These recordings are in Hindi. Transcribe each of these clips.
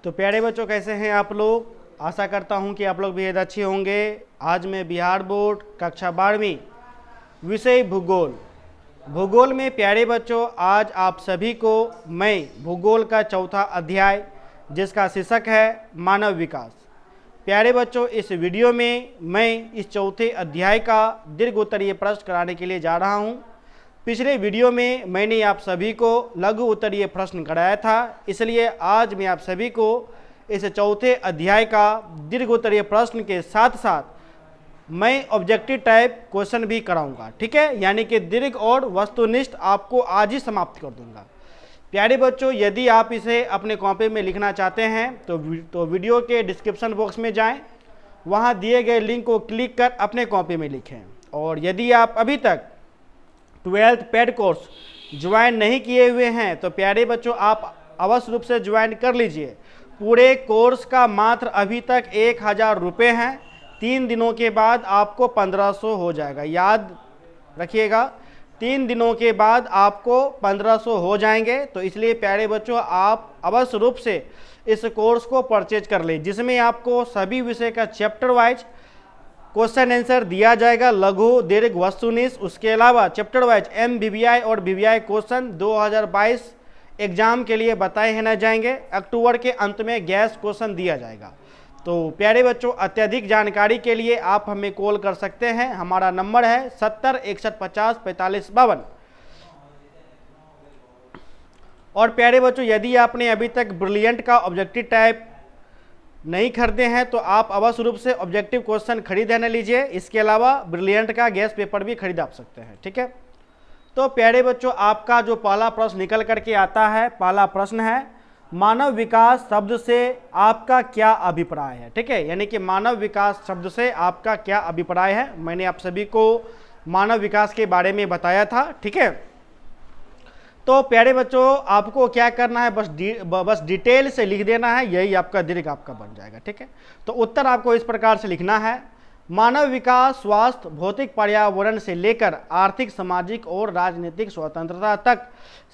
तो प्यारे बच्चों, कैसे हैं आप लोग। आशा करता हूं कि आप लोग बेहद अच्छे होंगे। आज मैं बिहार बोर्ड कक्षा 12वीं विषय भूगोल में प्यारे बच्चों, आज आप सभी को मैं भूगोल का चौथा अध्याय जिसका शीर्षक है मानव विकास। प्यारे बच्चों, इस वीडियो में मैं इस चौथे अध्याय का दीर्घ उत्तरीय प्रश्न कराने के लिए जा रहा हूं। पिछले वीडियो में मैंने आप सभी को लघु उत्तरीय प्रश्न कराया था, इसलिए आज मैं आप सभी को इस चौथे अध्याय का दीर्घ उत्तरीय प्रश्न के साथ साथ मैं ऑब्जेक्टिव टाइप क्वेश्चन भी कराऊंगा। ठीक है, यानी कि दीर्घ और वस्तुनिष्ठ आपको आज ही समाप्त कर दूंगा। प्यारे बच्चों, यदि आप इसे अपने कॉपी में लिखना चाहते हैं तो वीडियो के डिस्क्रिप्शन बॉक्स में जाएं, वहां दिए गए लिंक को क्लिक कर अपने कॉपी में लिखें। और यदि आप अभी तक 12th पेड कोर्स ज्वाइन नहीं किए हुए हैं तो प्यारे बच्चों, आप अवश्य रूप से ज्वाइन कर लीजिए। पूरे कोर्स का मात्र अभी तक 1000 रुपये हैं। 3 दिनों के बाद आपको 1500 हो जाएगा। याद रखिएगा, 3 दिनों के बाद आपको 1500 हो जाएंगे। तो इसलिए प्यारे बच्चों, आप अवश्य रूप से इस कोर्स को परचेज कर ले, जिसमें आपको सभी विषय का चैप्टर वाइज क्वेश्चन आंसर दिया जाएगा, लघु दीर्घ वस्तुनिष्ठ। उसके अलावा चैप्टर वाइज MBBI और BBI क्वेश्चन 2022 एग्जाम के लिए बताए हैं न जाएंगे। अक्टूबर के अंत में गैस क्वेश्चन दिया जाएगा। तो प्यारे बच्चों, अत्यधिक जानकारी के लिए आप हमें कॉल कर सकते हैं। हमारा नंबर है 70 61 50 45 52। और प्यारे बच्चों, यदि आपने अभी तक ब्रिलियंट का ऑब्जेक्टिव टाइप नहीं खरीदे हैं तो आप अवश्य रूप से ऑब्जेक्टिव क्वेश्चन खरीद न लीजिए। इसके अलावा ब्रिलियंट का गैस पेपर भी खरीद आप सकते हैं। ठीक है, तो प्यारे बच्चों, आपका जो पहला प्रश्न निकल करके आता है, पहला प्रश्न है मानव विकास शब्द से आपका क्या अभिप्राय है। ठीक है, यानी कि मानव विकास शब्द से आपका क्या अभिप्राय है। मैंने आप सभी को मानव विकास के बारे में बताया था। ठीक है, तो प्यारे बच्चों, आपको क्या करना है, बस डिटेल से लिख देना है, यही आपका दीर्घ आपका बन जाएगा। ठीक है, तो उत्तर आपको इस प्रकार से लिखना है। मानव विकास स्वास्थ्य, भौतिक पर्यावरण से लेकर आर्थिक, सामाजिक और राजनीतिक स्वतंत्रता तक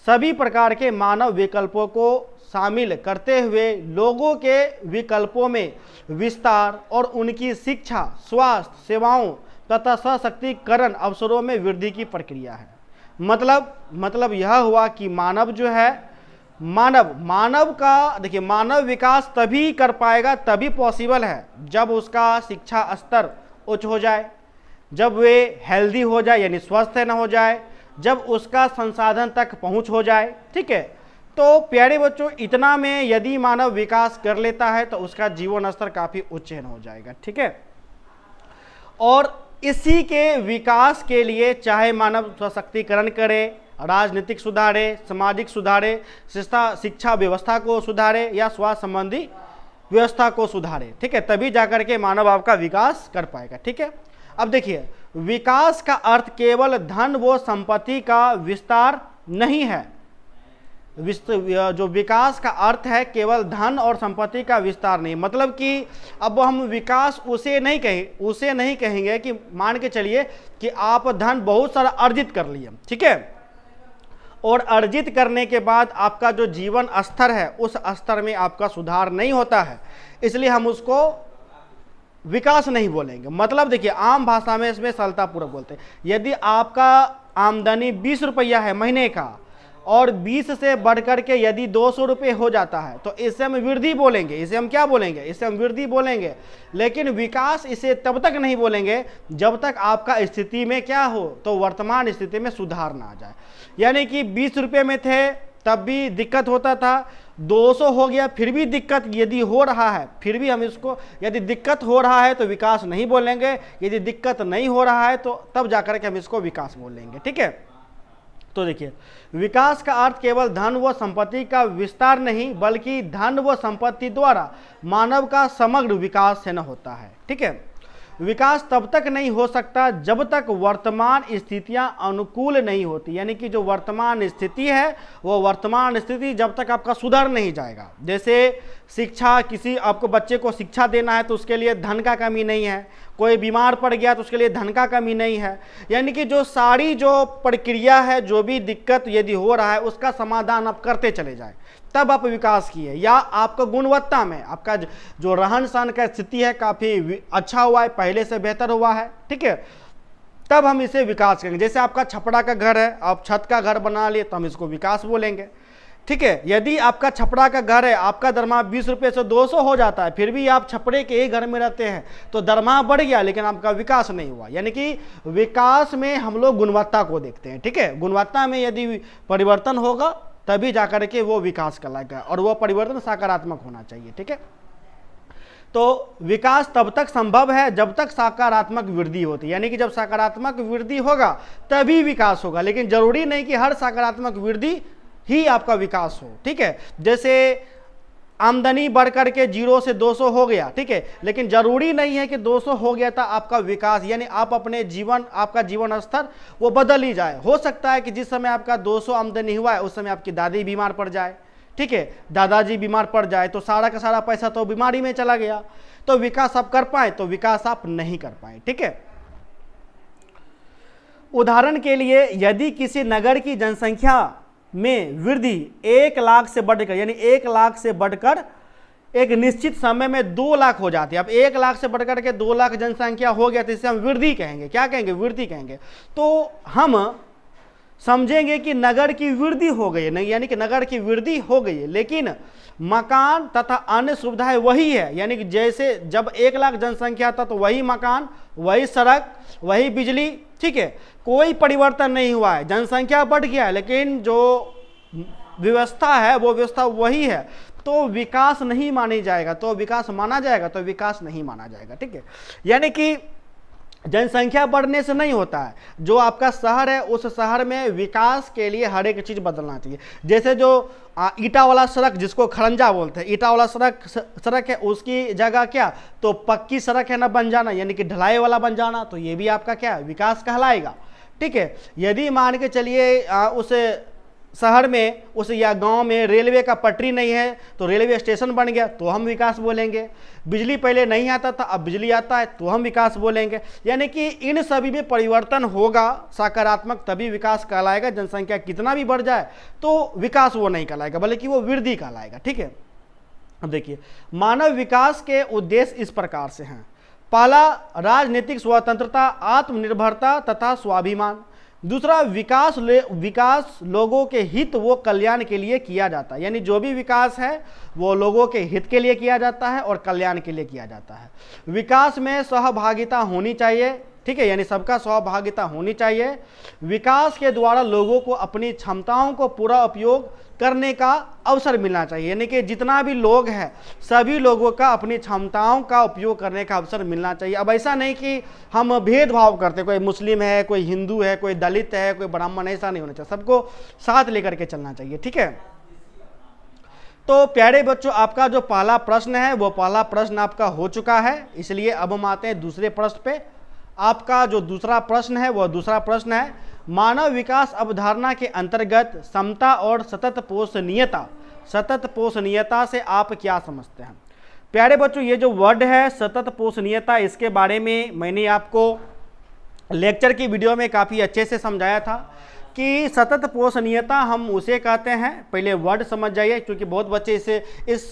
सभी प्रकार के मानव विकल्पों को शामिल करते हुए लोगों के विकल्पों में विस्तार और उनकी शिक्षा, स्वास्थ्य सेवाओं तथा सशक्तिकरण अवसरों में वृद्धि की प्रक्रिया है। मतलब यह हुआ कि मानव जो है, मानव का देखिए, मानव विकास तभी कर पाएगा, तभी पॉसिबल है जब उसका शिक्षा स्तर उच्च हो जाए, जब वे हेल्दी हो जाए यानी स्वस्थ न हो जाए, जब उसका संसाधन तक पहुंच हो जाए। ठीक है, तो प्यारे बच्चों, इतना में यदि मानव विकास कर लेता है तो उसका जीवन स्तर काफी उच्च हो जाएगा। ठीक है, और इसी के विकास के लिए चाहे मानव सशक्तिकरण करे, राजनीतिक सुधारे, सामाजिक सुधारे, शिक्षा व्यवस्था को सुधारे या स्वास्थ्य संबंधी व्यवस्था को सुधारे। ठीक है, तभी जाकर के मानव आपका विकास कर पाएगा। ठीक है, अब देखिए, विकास का अर्थ केवल धन व संपत्ति का विस्तार नहीं है। जो विकास का अर्थ है केवल धन और संपत्ति का विस्तार नहीं, मतलब कि अब हम विकास उसे नहीं कहेंगे कि मान के चलिए कि आप धन बहुत सारा अर्जित कर लिए। ठीक है, और अर्जित करने के बाद आपका जो जीवन स्तर है उस स्तर में आपका सुधार नहीं होता है, इसलिए हम उसको विकास नहीं बोलेंगे। मतलब देखिए, आम भाषा में इसमें सरलतापूर्वक बोलते हैं, यदि आपका आमदनी 20 रुपया है महीने का और 20 से बढ़कर के यदि 200 रुपये हो जाता है तो इसे हम वृद्धि बोलेंगे। इसे हम क्या बोलेंगे? इसे हम वृद्धि बोलेंगे। लेकिन विकास इसे तब तक नहीं बोलेंगे जब तक आपका स्थिति में क्या हो, तो वर्तमान स्थिति में सुधार ना आ जाए। यानी कि 20 रुपये में थे तब भी दिक्कत होता था, 200 हो गया फिर भी दिक्कत यदि हो रहा है, फिर भी हम इसको, यदि दिक्कत हो रहा है तो विकास नहीं बोलेंगे, यदि दिक्कत नहीं हो रहा है तो तब जाकर के हम इसको विकास बोलेंगे। ठीक है, तो देखिए, विकास का अर्थ केवल धन व संपत्ति का विस्तार नहीं बल्कि धन व संपत्ति द्वारा मानव का समग्र विकास से न होता है। ठीक है, विकास तब तक नहीं हो सकता जब तक वर्तमान स्थितियां अनुकूल नहीं होती। यानी कि जो वर्तमान स्थिति है वो वर्तमान स्थिति जब तक आपका सुधर नहीं जाएगा। जैसे शिक्षा, किसी आपको बच्चे को शिक्षा देना है तो उसके लिए धन का कमी नहीं है, कोई बीमार पड़ गया तो उसके लिए धन का कमी नहीं है। यानी कि जो सारी जो प्रक्रिया है, जो भी दिक्कत यदि हो रहा है उसका समाधान आप करते चले जाए तब आप विकास किए, या आपका गुणवत्ता में आपका जो रहन सहन का स्थिति है काफ़ी अच्छा हुआ है, पहले से बेहतर हुआ है, ठीक है, तब हम इसे विकास करेंगे। जैसे आपका छपड़ा का घर है, आप छत का घर बना लिए तो हम इसको विकास बोलेंगे, ठीक है। यदि आपका छपड़ा का घर है, आपका दरमाहा 20 रुपये से 200 हो जाता है, फिर भी आप छपड़े के एक घर में रहते हैं तो दरमाहा बढ़ गया लेकिन आपका विकास नहीं हुआ। यानी कि विकास में हम लोग गुणवत्ता को देखते हैं, ठीक है। गुणवत्ता में यदि परिवर्तन होगा तभी जाकर के वो विकास कहलाएगा, और वो परिवर्तन सकारात्मक होना चाहिए, ठीक है। तो विकास तब तक संभव है जब तक सकारात्मक वृद्धि होती है, यानी कि जब सकारात्मक वृद्धि होगा तभी विकास होगा, लेकिन जरूरी नहीं कि हर सकारात्मक वृद्धि ही आपका विकास हो, ठीक है। जैसे आमदनी बढ़ करके 0 से 200 हो गया, ठीक है, लेकिन जरूरी नहीं है कि 200 हो गया था आपका विकास, यानी आप अपने जीवन, आपका जीवन स्तर वो बदल ही जाए। हो सकता है कि जिस समय आपका 200 आमदनी हुआ है उस समय आपकी दादी बीमार पड़ जाए, ठीक है, दादाजी बीमार पड़ जाए तो सारा का सारा पैसा तो बीमारी में चला गया, तो विकास आप कर पाए तो विकास आप नहीं कर पाए, ठीक है। उदाहरण के लिए यदि किसी नगर की जनसंख्या में वृद्धि 1 लाख से बढ़कर, यानी 1 लाख से बढ़कर एक निश्चित समय में 2 लाख हो जाती है, अब 1 लाख से बढ़कर के 2 लाख जनसंख्या हो गया तो इसे हम वृद्धि कहेंगे। क्या कहेंगे? वृद्धि कहेंगे। तो हम समझेंगे कि नगर की वृद्धि हो गई है, यानी कि नगर की वृद्धि हो गई है, लेकिन मकान तथा अन्य सुविधाएं वही है। यानी कि जैसे जब 1 लाख जनसंख्या था तो वही मकान, वही सड़क, वही बिजली, ठीक है, कोई परिवर्तन नहीं हुआ है। जनसंख्या बढ़ गया है लेकिन जो व्यवस्था है वो व्यवस्था वही है, तो विकास नहीं मानी जाएगा, तो विकास माना जाएगा, तो विकास नहीं माना जाएगा, ठीक है। यानी कि जनसंख्या बढ़ने से नहीं होता है, जो आपका शहर है उस शहर में विकास के लिए हर एक चीज़ बदलना चाहिए। जैसे जो ईटा वाला सड़क जिसको खड़ंजा बोलते हैं, ईटा वाला सड़क है, उसकी जगह क्या तो पक्की सड़क है ना बन जाना, यानी कि ढलाई वाला बन जाना, तो ये भी आपका क्या विकास कहलाएगा, ठीक है। यदि मान के चलिए उस शहर में, उस या गांव में रेलवे का पटरी नहीं है तो रेलवे स्टेशन बन गया तो हम विकास बोलेंगे। बिजली पहले नहीं आता था, अब बिजली आता है तो हम विकास बोलेंगे। यानी कि इन सभी में परिवर्तन होगा सकारात्मक तभी विकास कहलाएगा। जनसंख्या कितना भी बढ़ जाए तो विकास वो नहीं कहलाएगा बल्कि वो वृद्धि कहलाएगा, ठीक है। अब देखिए, मानव विकास के उद्देश्य इस प्रकार से हैं। पहला, राजनीतिक स्वतंत्रता, आत्मनिर्भरता तथा स्वाभिमान। दूसरा, विकास लोगों के हित व कल्याण के लिए किया जाता है, यानी जो भी विकास है वो लोगों के हित के लिए किया जाता है और कल्याण के लिए किया जाता है। विकास में सहभागिता होनी चाहिए, ठीक है, यानी सबका सहभागिता होनी चाहिए। विकास के द्वारा लोगों को अपनी क्षमताओं को पूरा उपयोग करने का अवसर मिलना चाहिए, यानी कि जितना भी लोग हैं सभी लोगों का अपनी क्षमताओं का उपयोग करने का अवसर मिलना चाहिए। अब ऐसा नहीं कि हम भेदभाव करते, कोई मुस्लिम है, कोई हिंदू है, कोई दलित है, कोई ब्राह्मण, ऐसा नहीं होना चाहिए, सबको साथ लेकर के चलना चाहिए, ठीक है। तो प्यारे बच्चों, आपका जो पहला प्रश्न है वो पहला प्रश्न आपका हो चुका है, इसलिए अब हम आते हैं दूसरे प्रश्न पे। आपका जो दूसरा प्रश्न है वह दूसरा प्रश्न है, मानव विकास अवधारणा के अंतर्गत समता और सतत पोषणीयता से आप क्या समझते हैं? प्यारे बच्चों, ये जो वर्ड है सतत पोषणीयता, इसके बारे में मैंने आपको लेक्चर की वीडियो में काफ़ी अच्छे से समझाया था कि सतत पोषणीयता हम उसे कहते हैं। पहले वर्ड समझ जाइए क्योंकि बहुत बच्चे इस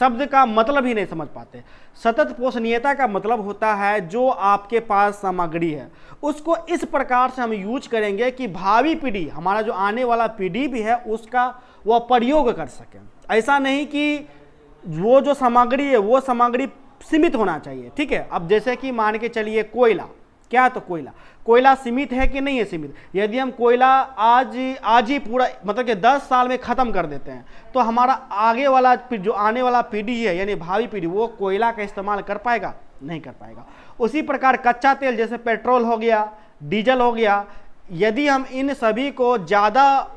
शब्द का मतलब ही नहीं समझ पाते। सतत पोषणीयता का मतलब होता है जो आपके पास सामग्री है उसको इस प्रकार से हम यूज करेंगे कि भावी पीढ़ी, हमारा जो आने वाला पीढ़ी भी है उसका वह प्रयोग कर सके। ऐसा नहीं कि वो जो सामग्री है वो सामग्री सीमित होना चाहिए, ठीक है। अब जैसे कि मान के चलिए कोयला, क्या तो कोयला सीमित है कि नहीं है सीमित? यदि हम कोयला आज ही पूरा मतलब कि 10 साल में ख़त्म कर देते हैं तो हमारा आगे वाला जो आने वाला पीढ़ी है यानी भावी पीढ़ी वो कोयला का इस्तेमाल कर पाएगा? नहीं कर पाएगा। उसी प्रकार कच्चा तेल जैसे पेट्रोल हो गया, डीजल हो गया, यदि हम इन सभी को ज़्यादा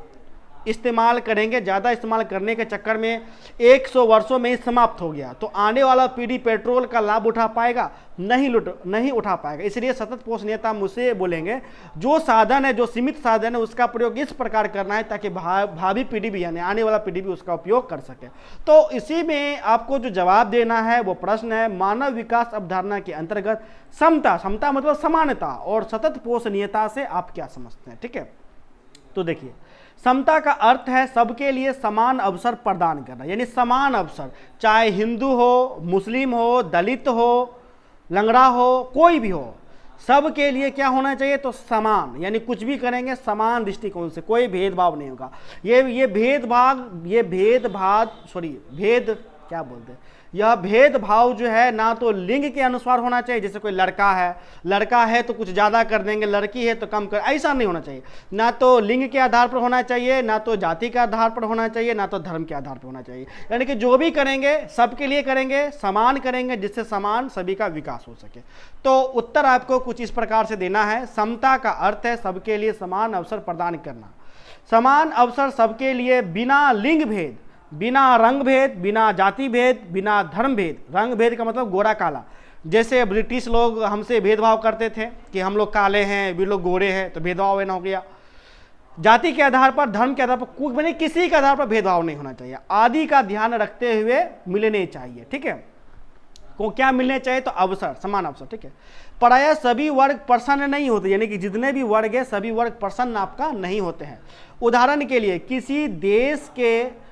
इस्तेमाल करेंगे, ज़्यादा इस्तेमाल करने के चक्कर में 100 वर्षों में ही समाप्त हो गया तो आने वाला पीढ़ी पेट्रोल का लाभ उठा पाएगा? नहीं उठा पाएगा। इसलिए सतत पोषणीयता हम उसे बोलेंगे जो साधन है, जो सीमित साधन है उसका प्रयोग इस प्रकार करना है ताकि भावी पीढ़ी भी यानी आने वाला पीढ़ी भी उसका उपयोग कर सके। तो इसी में आपको जो जवाब देना है वो प्रश्न है, मानव विकास अवधारणा के अंतर्गत समता मतलब समानता और सतत पोषणीयता से आप क्या समझते हैं, ठीक है। तो देखिए, समता का अर्थ है सबके लिए समान अवसर प्रदान करना, यानी समान अवसर, चाहे हिंदू हो, मुस्लिम हो, दलित हो, लंगड़ा हो, कोई भी हो, सबके लिए क्या होना चाहिए, तो समान, यानी कुछ भी करेंगे समान दृष्टिकोण से, कोई भेदभाव नहीं होगा। ये भेदभाव जो है ना तो लिंग के अनुसार होना चाहिए, जैसे कोई लड़का है तो कुछ ज़्यादा कर देंगे, लड़की है तो कम कर, ऐसा नहीं होना चाहिए। ना तो लिंग के आधार पर होना चाहिए, ना तो जाति के आधार पर होना चाहिए, ना तो धर्म के आधार पर होना चाहिए। यानी कि जो भी करेंगे सबके लिए करेंगे, समान करेंगे, जिससे समान सभी का विकास हो सके। तो उत्तर आपको कुछ इस प्रकार से देना है। समता का अर्थ है सबके लिए समान अवसर प्रदान करना, समान अवसर सबके लिए, बिना लिंग भेद, बिना रंग भेद, बिना जाति भेद, बिना धर्म भेद। रंग भेद का मतलब गोरा काला, जैसे ब्रिटिश लोग हमसे भेदभाव करते थे कि हम लोग काले हैं, वे लोग गोरे हैं, तो भेदभाव ना हो गया। जाति के आधार पर, धर्म के आधार पर, मैंने किसी के आधार पर भेदभाव नहीं होना चाहिए। आदि का ध्यान रखते हुए मिलने चाहिए, ठीक है। को क्या मिलने चाहिए, तो अवसर, समान अवसर, ठीक है। प्रायः सभी वर्ग प्रसन्न नहीं होते, यानी कि जितने भी वर्ग है सभी वर्ग प्रसन्न आपका नहीं होते हैं। उदाहरण के लिए किसी देश के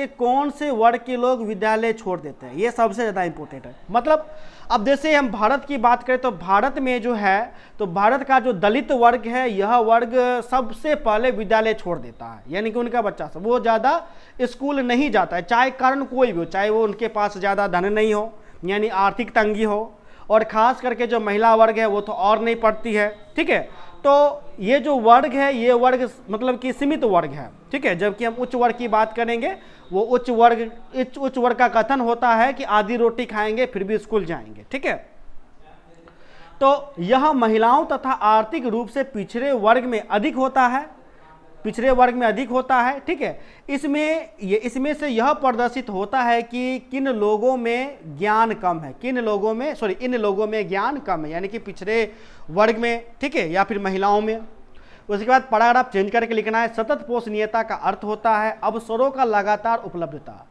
कौन से वर्ग के लोग विद्यालय छोड़ देते हैं, ये सबसे ज़्यादा इंपॉर्टेंट है। मतलब अब जैसे हम भारत की बात करें तो भारत में जो है, तो भारत का जो दलित वर्ग है, यह वर्ग सबसे पहले विद्यालय छोड़ देता है, यानी कि उनका बच्चा सब वो ज़्यादा स्कूल नहीं जाता है, चाहे कारण कोई भी हो, चाहे वो उनके पास ज़्यादा धन नहीं हो, यानी आर्थिक तंगी हो, और ख़ास करके जो महिला वर्ग है वो तो और नहीं पढ़ती है, ठीक है। तो ये जो वर्ग है, ये वर्ग मतलब कि सीमित वर्ग है, ठीक है। जबकि हम उच्च वर्ग की बात करेंगे, वो उच्च वर्ग का कथन होता है कि आधी रोटी खाएंगे फिर भी स्कूल जाएंगे, ठीक है। तो यह महिलाओं तथा आर्थिक रूप से पिछड़े वर्ग में अधिक होता है, ठीक है। इसमें से यह प्रदर्शित होता है कि इन लोगों में ज्ञान कम है, यानी कि पिछड़े वर्ग में, ठीक है, या फिर महिलाओं में। उसके बाद पैराग्राफ चेंज करके लिखना है, सतत पोषणीयता का अर्थ होता है अवसरों का लगातार उपलब्धता,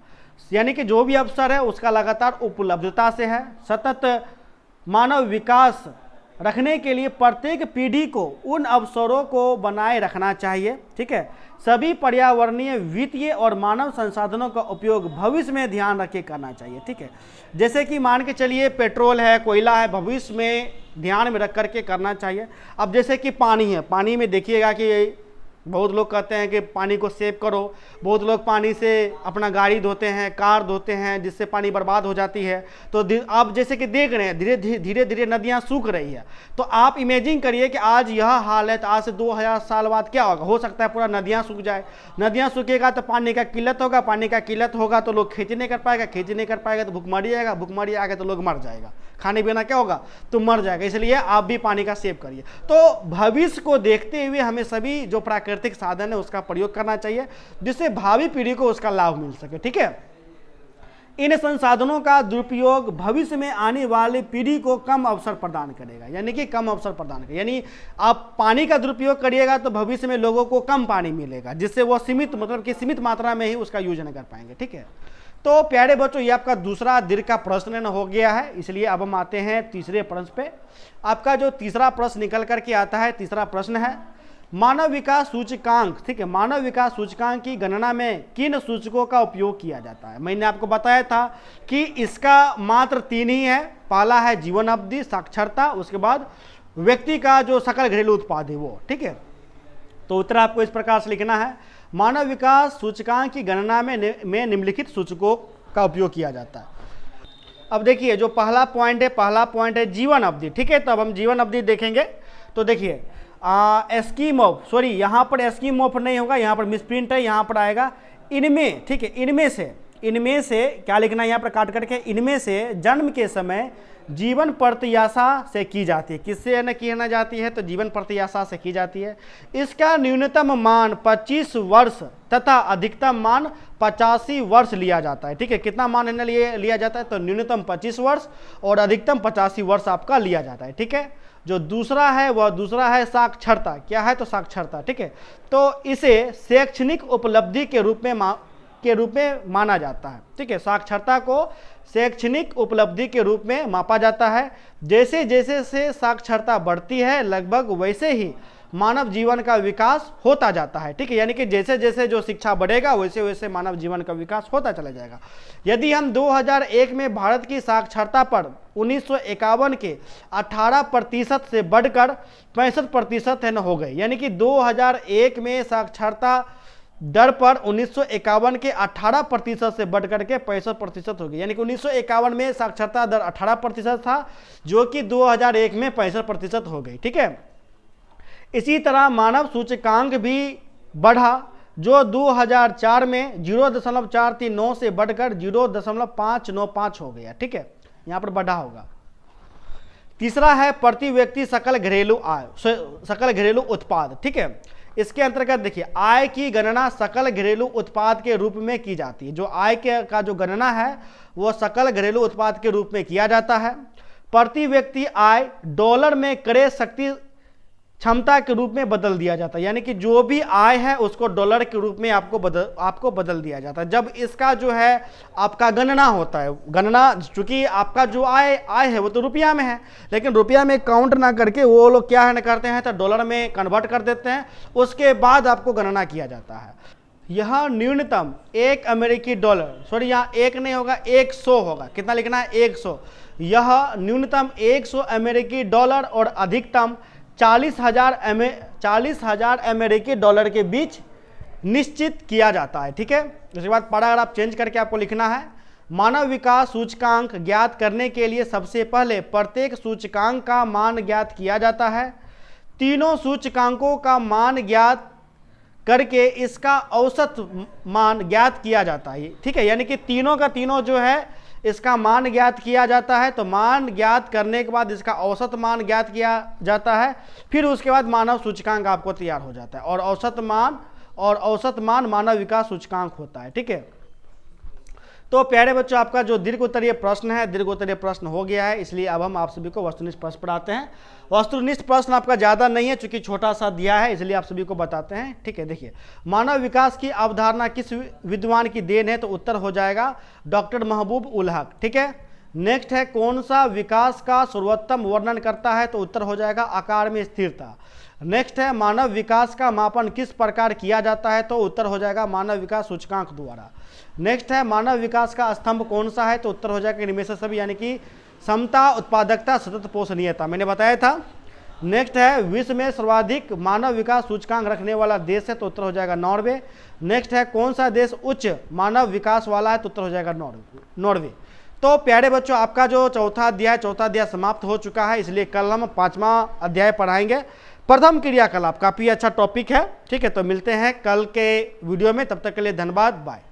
यानी कि जो भी अवसर है उसका लगातार उपलब्धता से है। सतत मानव विकास रखने के लिए प्रत्येक पीढ़ी को उन अवसरों को बनाए रखना चाहिए, ठीक है। सभी पर्यावरणीय, वित्तीय और मानव संसाधनों का उपयोग भविष्य में ध्यान रख के करना चाहिए, ठीक है। जैसे कि मान के चलिए पेट्रोल है, कोयला है, भविष्य में ध्यान में रख करके करना चाहिए। अब जैसे कि पानी है, पानी में देखिएगा कि बहुत लोग कहते हैं कि पानी को सेव करो, बहुत लोग पानी से अपना गाड़ी धोते हैं, कार धोते हैं, जिससे पानी बर्बाद हो जाती है। तो आप जैसे कि देख रहे हैं धीरे धीरे नदियाँ सूख रही है, तो आप इमेजिन करिए कि आज यह हाल है तो आज से 2000 साल बाद क्या होगा, हो सकता है पूरा नदियाँ सूख जाए। नदियाँ सूखेगा तो पानी का किल्लत होगा, पानी का किल्लत होगा तो लोग खेती नहीं कर पाएगा, खेती नहीं कर पाएगा तो भुखमरी आएगा, भुखमरी आएगा तो लोग मर जाएगा, खाने पीना क्या होगा, तो मर जाएगा। इसलिए आप भी पानी का सेव करिए। तो भविष्य को देखते हुए हमें सभी जो प्राकृतिक साधन है उसका प्रयोग करना चाहिए, जिससे भावी पीढ़ी को उसका लाभ मिल सके, ठीक है। इन संसाधनों का दुरुपयोग भविष्य में आने वाली पीढ़ी को कम अवसर प्रदान करेगा, यानी कि कम अवसर प्रदान करेगा, यानी आप पानी का दुरुपयोग करिएगा तो भविष्य में लोगों को कम पानी मिलेगा, जिससे वो सीमित मात्रा में ही उसका यूज नहीं कर पाएंगे, ठीक है। तो प्यारे बच्चों, ये आपका दूसरा दीर्घ का प्रश्न हो गया है। इसलिए अब हम आते हैं तीसरे प्रश्न पे। आपका जो तीसरा प्रश्न निकल करके आता है, तीसरा प्रश्न है मानव विकास सूचकांक, ठीक है। मानव विकास सूचकांक की गणना में किन सूचकों का उपयोग किया जाता है। मैंने आपको बताया था कि इसका मात्र 3 ही है। पहला है जीवन अवधि, साक्षरता, उसके बाद व्यक्ति का जो सकल घरेलू उत्पाद है वो, ठीक है। तो उत्तर आपको इस प्रकार से लिखना है, मानव विकास सूचकांक की गणना में निम्नलिखित सूचकों का उपयोग किया जाता है। अब देखिए जो पहला पॉइंट है जीवन अवधि, ठीक है। तो अब हम जीवन अवधि देखेंगे। तो देखिए एस्कीमोफ, सॉरी यहाँ पर एस्कीमोफ नहीं होगा, यहाँ पर मिसप्रिंट है, यहाँ पर आएगा इनमें, ठीक है। इनमें से क्या लिखना है यहाँ पर काट करके, इनमें से जन्म के समय जीवन प्रत्याशा से की जाती है। किससे न की जाती है, तो जीवन प्रत्याशा से की जाती है। इसका न्यूनतम मान 25 वर्ष तथा अधिकतम मान 85 वर्ष लिया जाता है, ठीक है। कितना मान इन्हें लिया जाता है, तो न्यूनतम 25 वर्ष और अधिकतम 85 वर्ष आपका लिया जाता है, ठीक है। जो दूसरा है साक्षरता। क्या है, तो साक्षरता, ठीक है। तो इसे शैक्षणिक उपलब्धि के रूप में माना जाता है, ठीक है। साक्षरता को शैक्षणिक उपलब्धि के रूप में मापा जाता है। जैसे जैसे से साक्षरता बढ़ती है लगभग वैसे ही मानव जीवन का विकास होता जाता है। ठीक है, यानी कि जैसे जैसे जो शिक्षा बढ़ेगा वैसे वैसे मानव जीवन का विकास होता चला जाएगा। यदि हम 2001 में भारत की साक्षरता पर 1951 के 18% से बढ़कर 65% हो गए, यानी कि 2001 में साक्षरता दर पर 1951 के 18% से बढ़कर के 65% हो गई, यानी कि 1951 में साक्षरता दर 18% था जो कि 2001 में 65% हो गई। ठीक है, इसी तरह मानव सूचकांक भी बढ़ा जो 2004 में 0.439 से बढ़कर 0.595 हो गया। ठीक है, यहां पर बढ़ा होगा। तीसरा है प्रति व्यक्ति सकल घरेलू आय, सकल घरेलू उत्पाद। ठीक है, इसके अंतर्गत देखिए आय की गणना सकल घरेलू उत्पाद के रूप में की जाती है। जो आय का जो गणना है वो सकल घरेलू उत्पाद के रूप में किया जाता है। प्रति व्यक्ति आय डॉलर में क्रय शक्ति क्षमता के रूप में बदल दिया जाता है, यानी कि जो भी आय है उसको डॉलर के रूप में आपको बदल दिया जाता है। जब इसका जो है आपका गणना होता है, गणना चूंकि आपका जो आय है वो तो रुपया में है, लेकिन रुपया में काउंट ना करके वो लोग क्या है ना करते हैं तो डॉलर में कन्वर्ट कर देते हैं, उसके बाद आपको गणना किया जाता है। यह न्यूनतम 1 अमेरिकी डॉलर, सॉरी यहाँ 1 नहीं होगा 100 होगा, कितना लिखना है 100। यह न्यूनतम 100 अमेरिकी डॉलर और अधिकतम 40,000 अमेरिकी डॉलर के बीच निश्चित किया जाता है। ठीक है, उसके बाद पैराग्राफ चेंज करके आपको लिखना है मानव विकास सूचकांक ज्ञात करने के लिए सबसे पहले प्रत्येक सूचकांक का मान ज्ञात किया जाता है। तीनों सूचकांकों का मान ज्ञात करके इसका औसत मान ज्ञात किया जाता है। ठीक है, यानी कि तीनों का तीनों जो है इसका मान ज्ञात किया जाता है, तो मान ज्ञात करने के बाद इसका औसत मान ज्ञात किया जाता है, फिर उसके बाद मानव सूचकांक आपको तैयार हो जाता है और औसत मान मानव विकास सूचकांक होता है। ठीक है, तो प्यारे बच्चों आपका जो दीर्घ उत्तरीय प्रश्न है दीर्घ उत्तरीय प्रश्न हो गया है, इसलिए अब हम आप सभी को वस्तुनिष्ठ प्रश्न पढ़ाते हैं। वस्तुनिष्ठ प्रश्न आपका ज़्यादा नहीं है चूंकि छोटा सा दिया है, इसलिए आप सभी को बताते हैं। ठीक है, देखिए मानव विकास की अवधारणा किस विद्वान की देन है, तो उत्तर हो जाएगा डॉक्टर महबूब उल हक। ठीक है, नेक्स्ट है कौन सा विकास का सर्वोत्तम वर्णन करता है, तो उत्तर हो जाएगा आकार में स्थिरता। नेक्स्ट है मानव विकास का मापन किस प्रकार किया जाता है, तो उत्तर हो जाएगा मानव विकास सूचकांक द्वारा। नेक्स्ट है मानव विकास का स्तंभ कौन सा है, तो उत्तर हो जाएगा इनमें से सभी, यानी कि समता, उत्पादकता, सतत पोषणीयता, मैंने बताया था। नेक्स्ट है विश्व में सर्वाधिक मानव विकास सूचकांक रखने वाला देश है, तो उत्तर हो जाएगा नॉर्वे। नेक्स्ट है कौन सा देश उच्च मानव विकास वाला है, तो उत्तर हो जाएगा नॉर्वे। तो प्यारे बच्चों आपका जो चौथा अध्याय समाप्त हो चुका है, इसलिए कल हम 5वां अध्याय पढ़ाएंगे। प्रथम क्रियाकलाप काफी अच्छा टॉपिक है। ठीक है, तो मिलते हैं कल के वीडियो में, तब तक के लिए धन्यवाद, बाय।